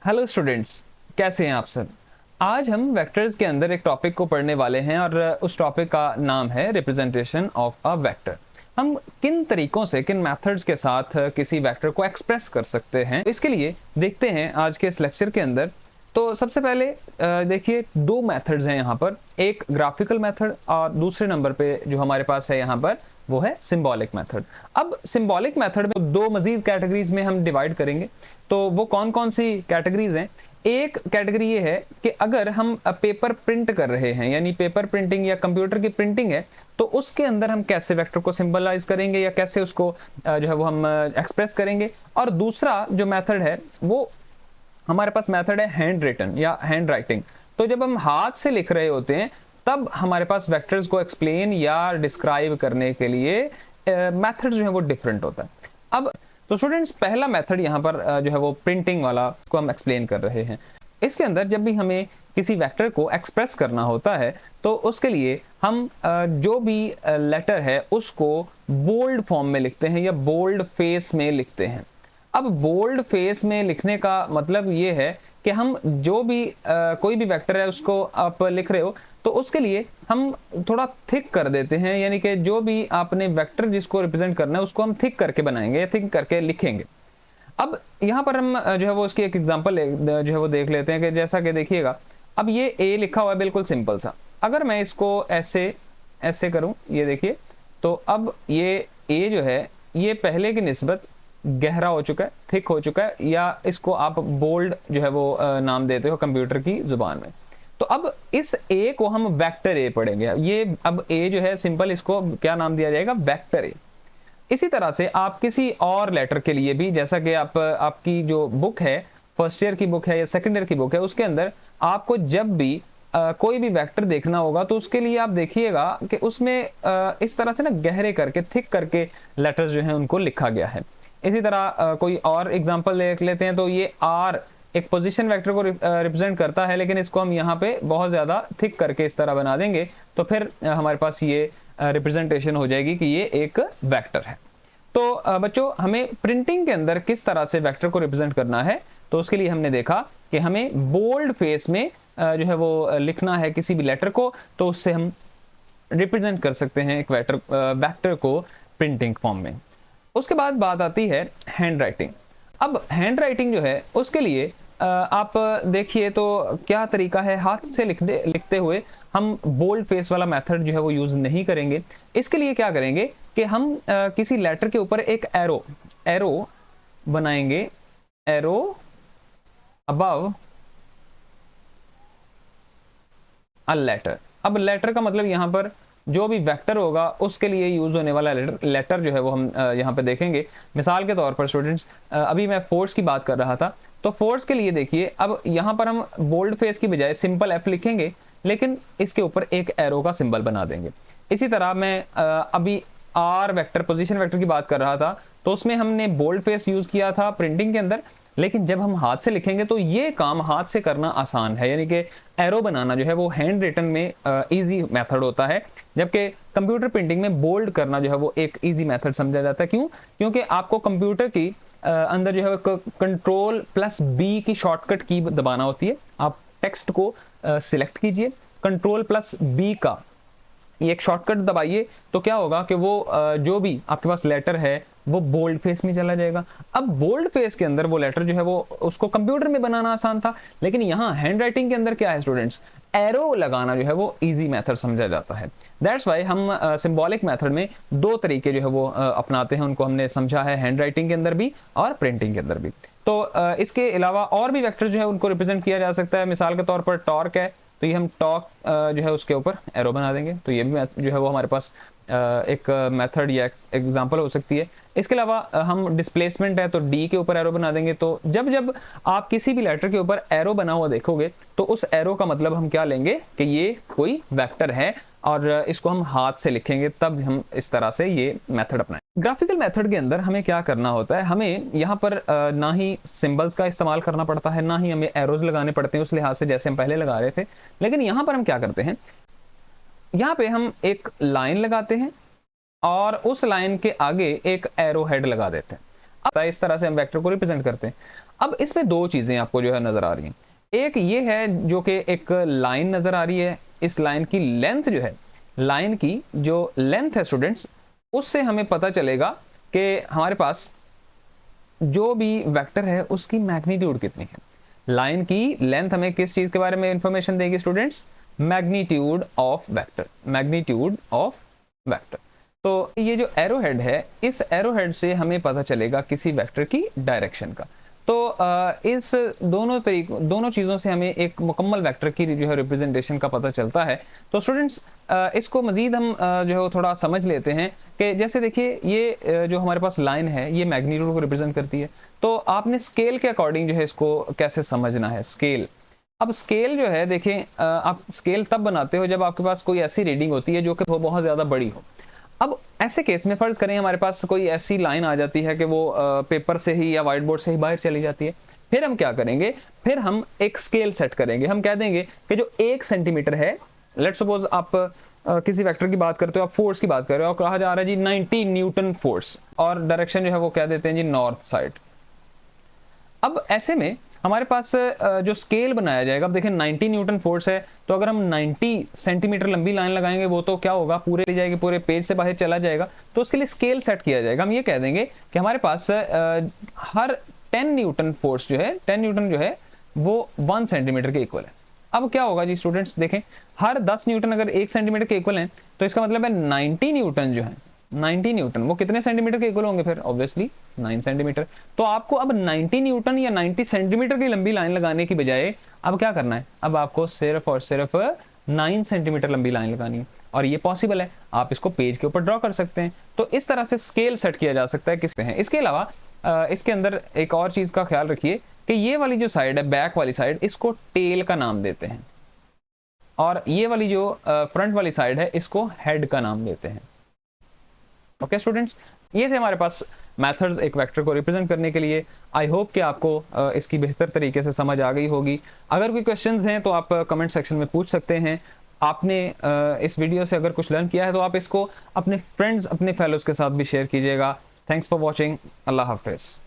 Hello students, कैसे हैं आप सब। आज हम वेक्टर्स के अंदर एक टॉपिक को पढ़ने वाले हैं और उस टॉपिक का नाम है रिप्रेजेंटेशन ऑफ अ वेक्टर। हम किन तरीकों से, किन मेथड्स के साथ किसी वेक्टर को एक्सप्रेस कर सकते हैं, इसके लिए देखते हैं आज के इस लेक्चर के अंदर। तो सबसे पहले देखिए, दो मेथड्स हैं यहाँ पर, एक ग्राफिकल मेथड और दूसरे नंबर पे जो हमारे पास है यहाँ पर वो है सिंबॉलिक मेथड। अब सिंबॉलिक मेथड में दो मजीद कैटेगरीज में हम डिवाइड करेंगे। तो वो कौन कौन सी कैटेगरीज हैं? एक कैटेगरी ये है कि अगर हम पेपर प्रिंट कर रहे हैं, यानी पेपर प्रिंटिंग या कंप्यूटर की प्रिंटिंग है, तो उसके अंदर हम कैसे वेक्टर को सिंबलाइज करेंगे या कैसे उसको जो है वो हम एक्सप्रेस करेंगे। और दूसरा जो मेथड है वो हमारे पास मेथड है हैंड रिटन या हैंड राइटिंग। तो जब हम हाथ से लिख रहे होते हैं तब हमारे पास वेक्टर्स को एक्सप्लेन या डिस्क्राइब करने के लिए मेथड जो है वो डिफरेंट होता है। अब तो स्टूडेंट्स, पहला मेथड यहाँ पर जो है वो प्रिंटिंग वाला को हम एक्सप्लेन कर रहे हैं। इसके अंदर जब भी हमें किसी वेक्टर को एक्सप्रेस करना होता है तो उसके लिए हम जो भी लेटर है उसको बोल्ड फॉर्म में लिखते हैं या बोल्ड फेस में लिखते हैं। अब बोल्ड फेस में लिखने का मतलब ये है कि हम जो भी कोई भी वेक्टर है उसको आप लिख रहे हो तो उसके लिए हम थोड़ा थिक कर देते हैं, यानी कि जो भी आपने वेक्टर जिसको रिप्रेजेंट करना है उसको हम थिक करके बनाएंगे या थिक करके लिखेंगे। अब यहाँ पर हम जो है वो उसकी एक एग्जांपल जो है वो देख लेते हैं कि जैसा कि देखिएगा, अब ये ए लिखा हुआ है बिल्कुल सिंपल सा। अगर मैं इसको ऐसे ऐसे करूँ, ये देखिए, तो अब ये ए जो है ये पहले की निस्बत गहरा हो चुका है, थिक हो चुका है, या इसको आप बोल्ड जो है वो नाम देते हो कंप्यूटर की जुबान में। तो अब इस ए को हम वेक्टर ए पढ़ेंगे। ये अब ए जो है सिंपल, इसको क्या नाम दिया जाएगा? Vector A. इसी तरह से आप किसी और लेटर के लिए भी, जैसा कि आपकी जो बुक है, फर्स्ट ईयर की बुक है या सेकंड ईयर की बुक है, उसके अंदर आपको जब भी कोई भी वेक्टर देखना होगा तो उसके लिए आप देखिएगा कि उसमें इस तरह से ना गहरे करके, थिक करके लेटर्स जो है उनको लिखा गया है। इसी तरह कोई और एग्जांपल देख लेते हैं। तो ये आर एक पोजीशन वेक्टर को रिप्रेजेंट करता है, लेकिन इसको हम यहाँ पे बहुत ज़्यादा थिक करके इस तरह बना देंगे तो फिर हमारे पास ये रिप्रेजेंटेशन हो जाएगी कि ये एक वेक्टर है। तो बच्चों, हमें प्रिंटिंग के अंदर किस तरह से वेक्टर को रिप्रेजेंट करना है, तो उसके लिए हमने देखा कि हमें बोल्ड फेस में जो है वो लिखना है किसी भी लेटर को, तो उससे हम रिप्रेजेंट कर सकते हैं एक वेक्टर को प्रिंटिंग फॉर्म में। उसके बाद बात आती है हैंड राइटिंग। अब हैंड राइटिंग जो है उसके लिए आप देखिए तो क्या तरीका है। हाथ से लिखते हुए हम बोल्ड फेस वाला मेथड जो है वो यूज नहीं करेंगे। इसके लिए क्या करेंगे कि हम किसी लेटर के ऊपर एक एरो बनाएंगे, एरो अबव अ लेटर। अब लेटर का मतलब यहाँ पर जो भी वेक्टर होगा उसके लिए यूज होने वाला लेटर जो है वो हम यहाँ पे देखेंगे। मिसाल के तौर पर स्टूडेंट्स, अभी मैं फोर्स की बात कर रहा था, तो फोर्स के लिए देखिए, अब यहाँ पर हम बोल्ड फेस की बजाय सिंपल एफ लिखेंगे, लेकिन इसके ऊपर एक एरो का सिंबल बना देंगे। इसी तरह मैं अभी आर वेक्टर, पोजीशन वेक्टर की बात कर रहा था, तो उसमें हमने बोल्ड फेस यूज किया था प्रिंटिंग के अंदर, लेकिन जब हम हाथ से लिखेंगे तो ये काम हाथ से करना आसान है, यानी कि एरो बनाना जो है वो हैंड रिटन में इजी मेथड होता है, जबकि कंप्यूटर प्रिंटिंग में बोल्ड करना जो है वो एक इजी मेथड समझा जाता है। क्यों? क्योंकि आपको कंप्यूटर की अंदर जो है कंट्रोल प्लस बी की शॉर्टकट की दबाना होती है। आप टेक्स्ट को सिलेक्ट कीजिए, कंट्रोल प्लस बी का ये एक शॉर्टकट दबाइए, तो क्या होगा कि वो जो भी आपके पास लेटर है वो बोल्ड फेस में चला जाएगा। अब बोल्ड फेस के अंदर वो लेटर जो है वो उसको कंप्यूटर में बनाना आसान था, लेकिन यहाँ हैंड राइटिंग के अंदर क्या है स्टूडेंट्स? एरो लगाना जो है वो इजी मेथड समझा जाता है। दैट्स वाई हम सिंबॉलिक मेथड में दो तरीके जो है वो अपनाते हैं, उनको हमने समझा है हैंड राइटिंग के अंदर भी और प्रिंटिंग के अंदर भी। तो इसके अलावा और भी वेक्टर जो है उनको रिप्रेजेंट किया जा सकता है। मिसाल के तौर पर टॉर्क है, तो ये हम टॉर्क जो है उसके ऊपर एरो बना देंगे, तो ये भी जो है वो हमारे पास एक मेथड या एग्जांपल हो सकती है। इसके अलावा हम डिस्प्लेसमेंट है तो डी के ऊपर एरो बना देंगे। तो जब जब आप किसी भी लेटर के ऊपर एरो बना हुआ देखोगे तो उस एरो का मतलब हम क्या लेंगे कि ये कोई वेक्टर है और इसको हम हाथ से लिखेंगे, तब हम इस तरह से ये मेथड अपनाएं। ग्राफिकल मेथड के अंदर हमें क्या करना होता है, हमें यहाँ पर ना ही सिंबल्स का इस्तेमाल करना पड़ता है, ना ही हमें एरोज लगाने पड़ते हैं उस लिहाज से जैसे हम पहले लगा रहे थे। लेकिन यहाँ पर हम क्या करते हैं, यहाँ पे हम एक लाइन लगाते हैं और उस लाइन के आगे एक एरो हेड लगा देते हैं। अब इस तरह से हम वेक्टर को रिप्रेजेंट करते हैं। अब इसमें दो चीजें आपको जो है नजर आ रही हैं। एक ये है जो कि एक लाइन नजर आ रही है, इस लाइन की लेंथ जो है, लाइन की जो लेंथ है स्टूडेंट्स, उससे हमें पता चलेगा कि हमारे पास जो भी वेक्टर है उसकी मैग्नीट्यूड कितनी है। लाइन की लेंथ हमें किस चीज के बारे में इंफॉर्मेशन देगी students? Magnitude of vector, magnitude of vector. तो ये जो एरो हेड है, इस एरो हेड से हमें पता चलेगा किसी वेक्टर की डायरेक्शन का। तो इस दोनों चीज़ों से हमें एक मुकम्मल वेक्टर की जो है रिप्रेजेंटेशन का पता चलता है। तो स्टूडेंट्स इसको मज़ीद हम जो है थोड़ा समझ लेते हैं कि जैसे देखिए ये जो हमारे पास लाइन है ये मैग्नीट्यूड को रिप्रेजेंट करती है। तो आपने स्केल के अकॉर्डिंग जो है इसको कैसे समझना है, स्केल। अब स्केल जो है देखें, आप स्केल तब बनाते हो जब आपके पास कोई ऐसी रीडिंग होती है जो कि बहुत ज़्यादा बड़ी हो। अब ऐसे केस में फ़र्ज़ करें हमारे पास कोई ऐसी लाइन आ जाती है कि वो पेपर से ही या वाइट बोर्ड से ही बाहर चली जाती है। फिर हम क्या करेंगे? फिर हम एक स्केल सेट करेंगे। हम कह देंगे कि जो 1 सेंटीमीटर है, लेट्स सपोज आप किसी वेक्टर की बात करते हो, आप फोर्स की बात कर रहे हो और कहा जा रहा है जी 90 न्यूटन फोर्स, और डायरेक्शन जो है वो कह देते हैं जी नॉर्थ साइड। अब ऐसे में हमारे पास जो स्केल बनाया जाएगा, अब देखें 90 न्यूटन फोर्स है, तो अगर हम 90 सेंटीमीटर लंबी लाइन लगाएंगे वो तो क्या होगा, पूरे ले जाएगी, पूरे पेज से बाहर चला जाएगा। तो उसके लिए स्केल सेट किया जाएगा। हम ये कह देंगे कि हमारे पास हर 10 न्यूटन फोर्स जो है, 10 न्यूटन जो है वो 1 सेंटीमीटर के इक्वल है। अब क्या होगा जी स्टूडेंट्स, देखें हर 10 न्यूटन अगर 1 सेंटीमीटर के इक्वल है, तो इसका मतलब है 90 न्यूटन जो है, 90 न्यूटन वो कितने सेंटीमीटर के इक्वल होंगे? फिर ऑब्वियसली 9 सेंटीमीटर। तो आपको अब 90 न्यूटन या 90 सेंटीमीटर की लंबी लाइन लगाने की बजाय अब क्या करना है? अब आपको सिर्फ और सिर्फ 9 सेंटीमीटर लंबी लाइन लगानी है, और ये पॉसिबल है, आप इसको पेज के ऊपर ड्रॉ कर सकते हैं। तो इस तरह से स्केल सेट किया जा सकता है किसके हैं। इसके अलावा इसके अंदर एक और चीज का ख्याल रखिए कि ये वाली जो साइड है, बैक वाली साइड, इसको टेल का नाम देते हैं, और ये वाली जो फ्रंट वाली साइड है इसको हेड का नाम देते हैं। ओके स्टूडेंट्स, ये थे हमारे पास मेथड्स एक वेक्टर को रिप्रेजेंट करने के लिए। आई होप कि आपको इसकी बेहतर तरीके से समझ आ गई होगी। अगर कोई क्वेश्चंस हैं तो आप कमेंट सेक्शन में पूछ सकते हैं। आपने इस वीडियो से अगर कुछ लर्न किया है तो आप इसको अपने फ्रेंड्स, अपने फेलोज के साथ भी शेयर कीजिएगा। Thanks for watching. अल्लाह हाफिज़।